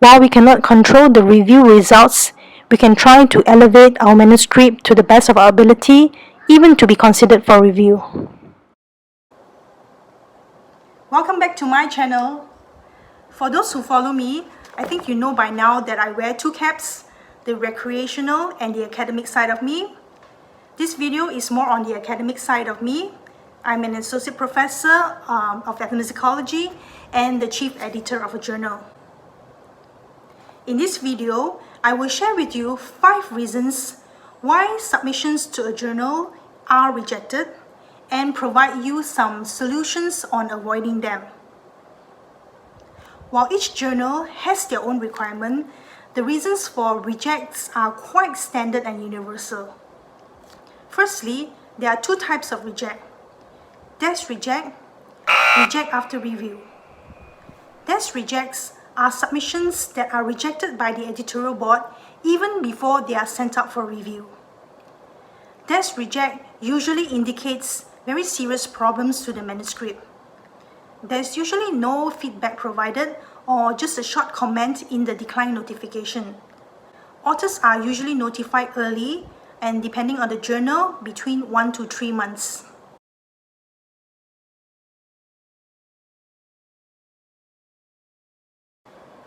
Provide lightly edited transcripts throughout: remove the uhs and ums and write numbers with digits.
While we cannot control the review results, we can try to elevate our manuscript to the best of our ability, even to be considered for review. Welcome back to my channel. For those who follow me, I think you know by now that I wear two caps, the recreational and the academic side of me. This video is more on the academic side of me. I'm an associate professor of ethnomusicology and the chief editor of a journal. In this video, I will share with you 5 reasons why submissions to a journal are rejected and provide you some solutions on avoiding them. While each journal has their own requirement, the reasons for rejects are quite standard and universal. Firstly, there are 2 types of reject. Desk reject, reject after review. Desk rejects are submissions that are rejected by the editorial board even before they are sent out for review. Desk reject usually indicates very serious problems to the manuscript. There's usually no feedback provided or just a short comment in the decline notification. Authors are usually notified early and, depending on the journal, between 1 to 3 months.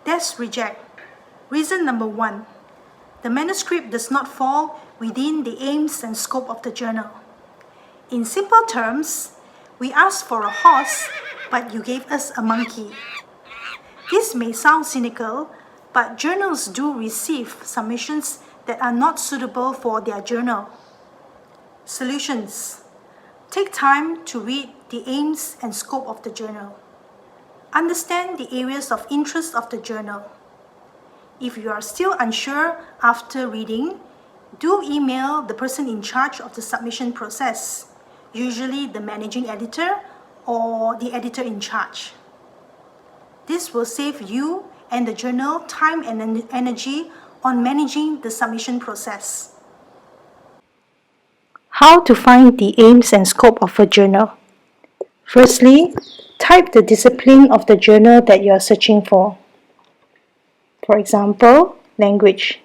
Desk reject. Reason number 1. The manuscript does not fall within the aims and scope of the journal. In simple terms, we asked for a horse, but you gave us a monkey. This may sound cynical, but journals do receive submissions that are not suitable for their journal. Solutions. Take time to read the aims and scope of the journal. Understand the areas of interest of the journal. If you are still unsure after reading, do email the person in charge of the submission process, usually the managing editor or the editor in charge. This will save you and the journal time and energy on managing the submission process. How to find the aims and scope of a journal? Firstly, type the discipline of the journal that you are searching for. For example, language.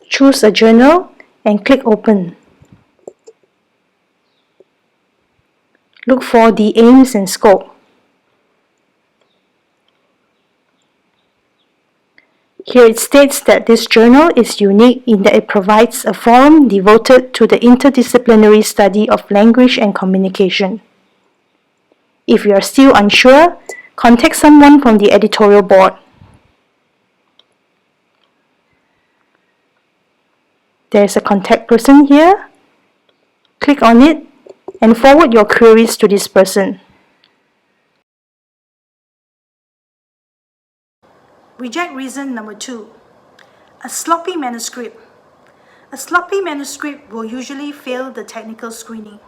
Choose a journal and click Open. Look for the aims and scope. Here it states that this journal is unique in that it provides a forum devoted to the interdisciplinary study of language and communication. If you are still unsure, contact someone from the editorial board. There is a contact person here. Click on it and forward your queries to this person. Reject reason number 2. A sloppy manuscript. A sloppy manuscript will usually fail the technical screening.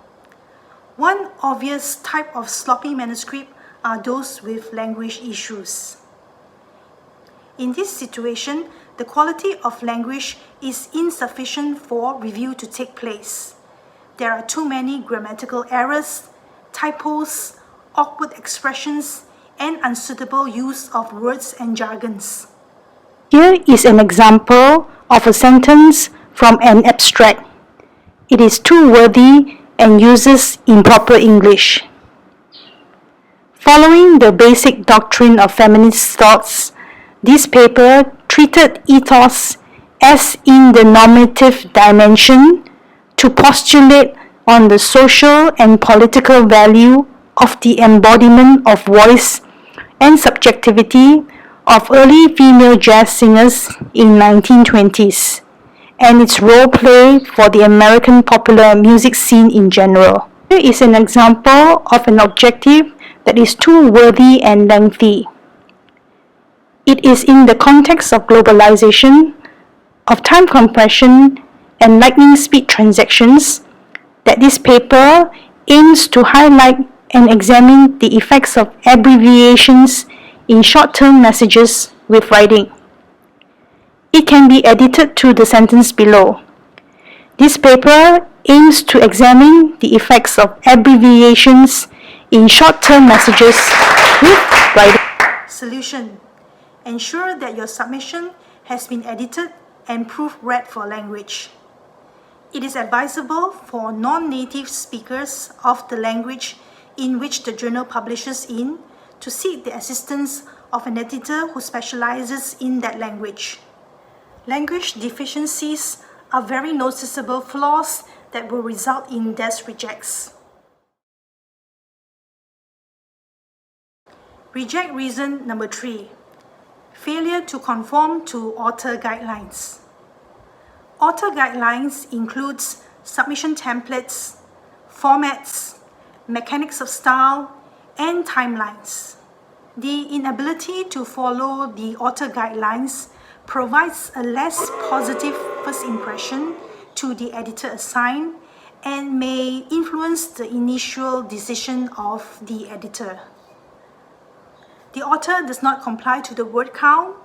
One obvious type of sloppy manuscript are those with language issues. In this situation, the quality of language is insufficient for review to take place. There are too many grammatical errors, typos, awkward expressions, and unsuitable use of words and jargons. Here is an example of a sentence from an abstract. It is too wordy and uses improper English. Following the basic doctrine of feminist thoughts, this paper treated ethos as in the normative dimension to postulate on the social and political value of the embodiment of voice and subjectivity of early female jazz singers in 1920s and its role play for the American popular music scene in general. Here is an example of an objective that is too wordy and lengthy. It is in the context of globalization, of time compression, and lightning speed transactions that this paper aims to highlight and examine the effects of abbreviations in short-term messages with writing. It can be edited to the sentence below. This paper aims to examine the effects of abbreviations in short-term messages improve writing. Solution: ensure that your submission has been edited and proofread for language. It is advisable for non-native speakers of the language in which the journal publishes in to seek the assistance of an editor who specializes in that language. Language deficiencies are very noticeable flaws that will result in desk rejects. Reject reason number 3. Failure to conform to author guidelines. Author guidelines includes submission templates, formats, mechanics of style, and timelines. The inability to follow the author guidelines provides a less positive first impression to the editor assigned and may influence the initial decision of the editor. The author does not comply to the word count,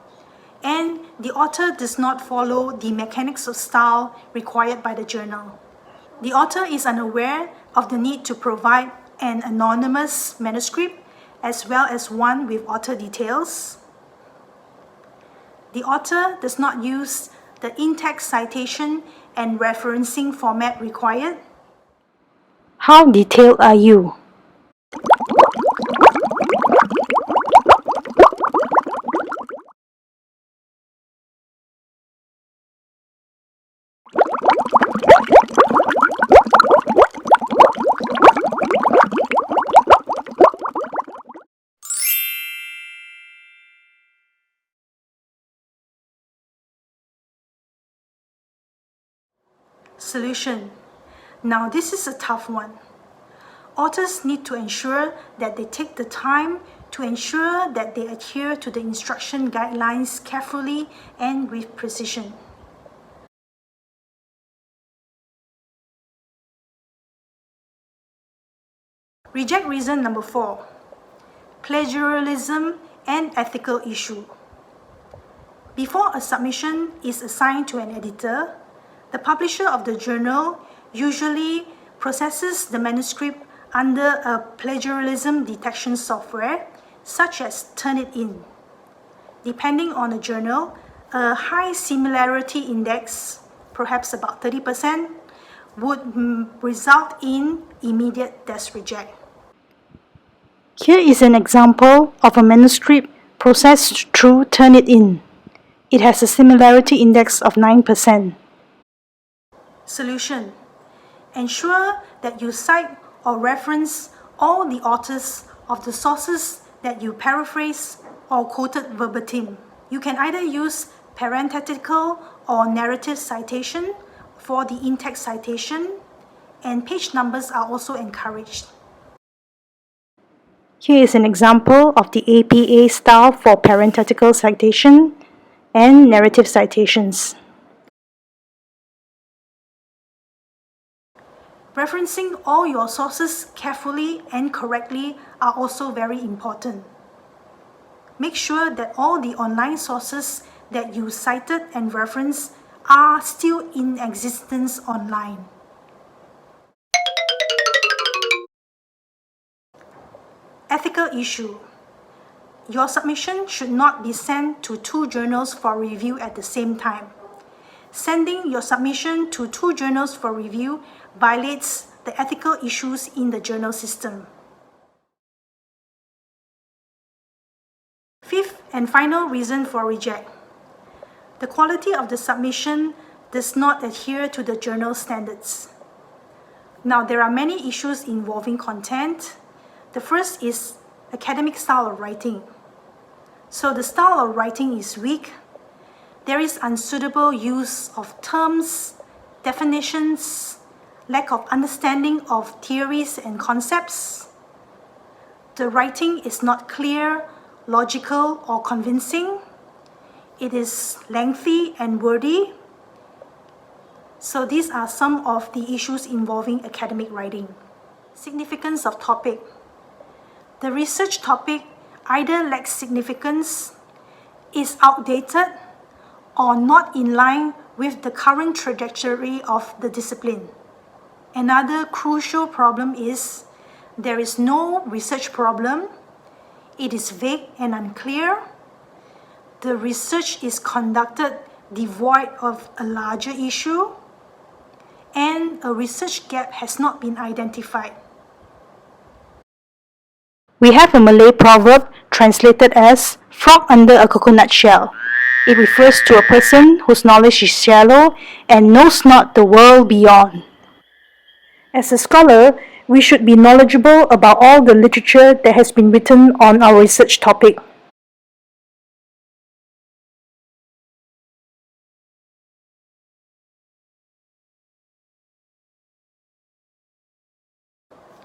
and the author does not follow the mechanics of style required by the journal. The author is unaware of the need to provide an anonymous manuscript as well as one with author details. The author does not use the in-text citation and referencing format required. How detailed are you? Solution: now this is a tough one. Authors need to ensure that they take the time to ensure that they adhere to the instruction guidelines carefully and with precision. Reject reason number 4. Plagiarism and ethical issue. Before a submission is assigned to an editor, the publisher of the journal usually processes the manuscript under a plagiarism detection software, such as Turnitin. Depending on the journal, a high similarity index, perhaps about 30%, would result in immediate desk reject. Here is an example of a manuscript processed through Turnitin. It has a similarity index of 9%. Solution: ensure that you cite or reference all the authors of the sources that you paraphrase or quoted verbatim. You can either use parenthetical or narrative citation for the in-text citation, and page numbers are also encouraged. Here is an example of the APA style for parenthetical citation and narrative citations. Referencing all your sources carefully and correctly are also very important. Make sure that all the online sources that you cited and referenced are still in existence online. Ethical issue. Your submission should not be sent to 2 journals for review at the same time. Sending your submission to 2 journals for review violates the ethical issues in the journal system. Fifth and final reason for reject. The quality of the submission does not adhere to the journal standards. Now, there are many issues involving content. The first is academic style of writing. So the style of writing is weak. There is unsuitable use of terms, definitions, lack of understanding of theories and concepts. The writing is not clear, logical, or convincing. It is lengthy and wordy. So these are some of the issues involving academic writing. Significance of topic. The research topic either lacks significance, is outdated, or not in line with the current trajectory of the discipline. Another crucial problem is there is no research problem. it is vague and unclear, the research is conducted devoid of a larger issue, and a research gap has not been identified. We have a Malay proverb translated as frog under a coconut shell. It refers to a person whose knowledge is shallow and knows not the world beyond. As a scholar, we should be knowledgeable about all the literature that has been written on our research topic.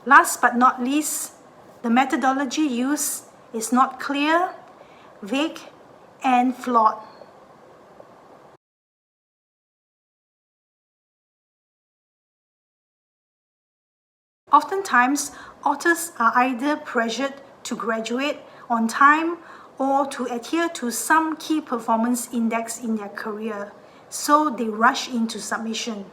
Last but not least, the methodology used is not clear, vague, and flawed. Oftentimes, authors are either pressured to graduate on time or to adhere to some key performance index in their career, so they rush into submission.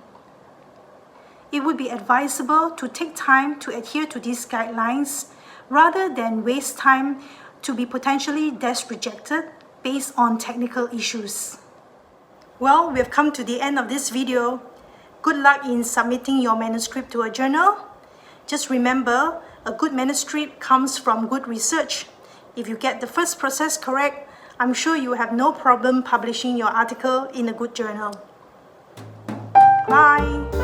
It would be advisable to take time to adhere to these guidelines rather than waste time to be potentially desk rejected based on technical issues. Well, we've come to the end of this video. Good luck in submitting your manuscript to a journal. Just remember, a good manuscript comes from good research. If you get the first process correct, I'm sure you have no problem publishing your article in a good journal. Bye!